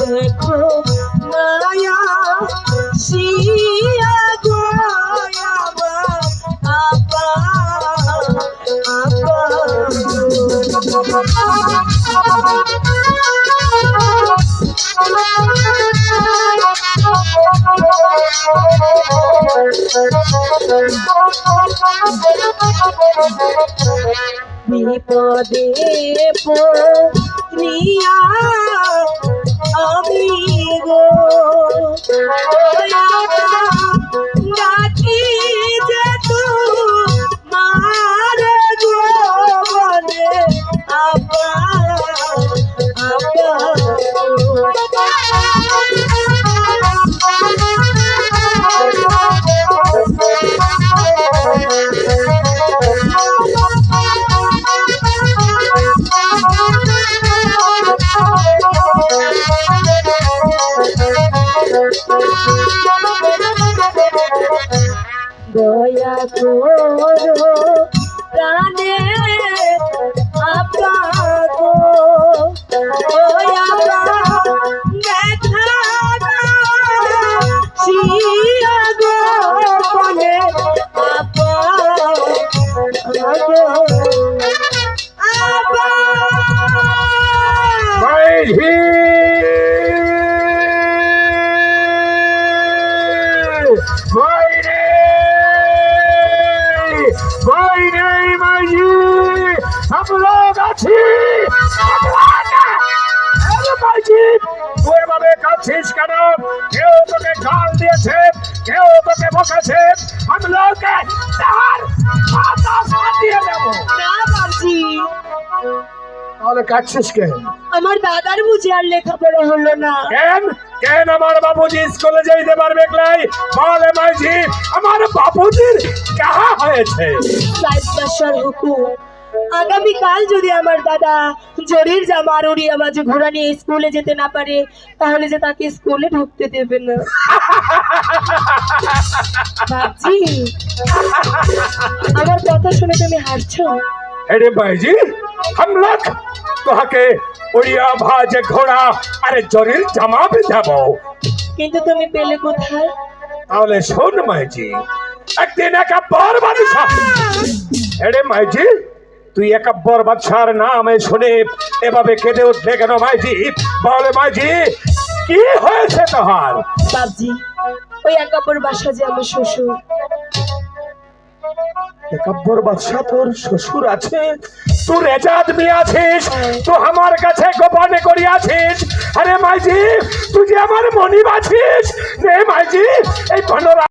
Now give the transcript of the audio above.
দেখো মায়া শিয়া গো আমার আপা বিপদে পড়িয়া আমি গো ডাকি যে তোমার গো বলে আপা দয়া করো প্রাণে আপা গো দয়া দেখা শিয়া গো বলে আপা हम लोग अच्छी কেন কেউ তোকে গাল দিয়েছে কেউ তোকে বকেছে हम लोग দিয়ে দেবো না বাবজি তাহলে কাটছিস কেন আমার দাদার বুঝি আর লেখাপড়া হলো না কেন কেন আমার বাবুজি স্কুলে যেতে পারবে ক্লাই বলে মাঝি আমার বাবুজির কাহা হয়েছে সাইবাসার হুকুম আগামীকাল যদি আমার দাদা জরির জামার উড়িয়া বাজে ঘোড়া নিয়ে স্কুলে যেতে না পারে তাহলে যে তাকে স্কুলে ঢুকতে দেবে না বাবজি আমার কথা শুনে তুমি হাসছো अरे भाई जी हम लोग তোহাকে উড়িয়া ভাজে ঘোড়া আরে জরির জামা দেবো কিন্তু তুমি পেলে কোথায় তাহলে শোন মাইজি একদিন একা বরবাদ আরে মাইজি তুই একা বরবাদশার নামে শুনে এভাবে কেঁদে উঠলে কেন মাইজি বলে মাইজি কি হয়েছে তোহার বাবজি ওই একাপর বাসা যে আমার শ্বশুর একাব্বর বাদশা তোর শ্বশুর আছে তোর এজাদ মেয়ে আছিস তো আমার কাছে গোপনে করিয়াছিস আরে মাইজি তুই যে আমার মনিব আছিস নে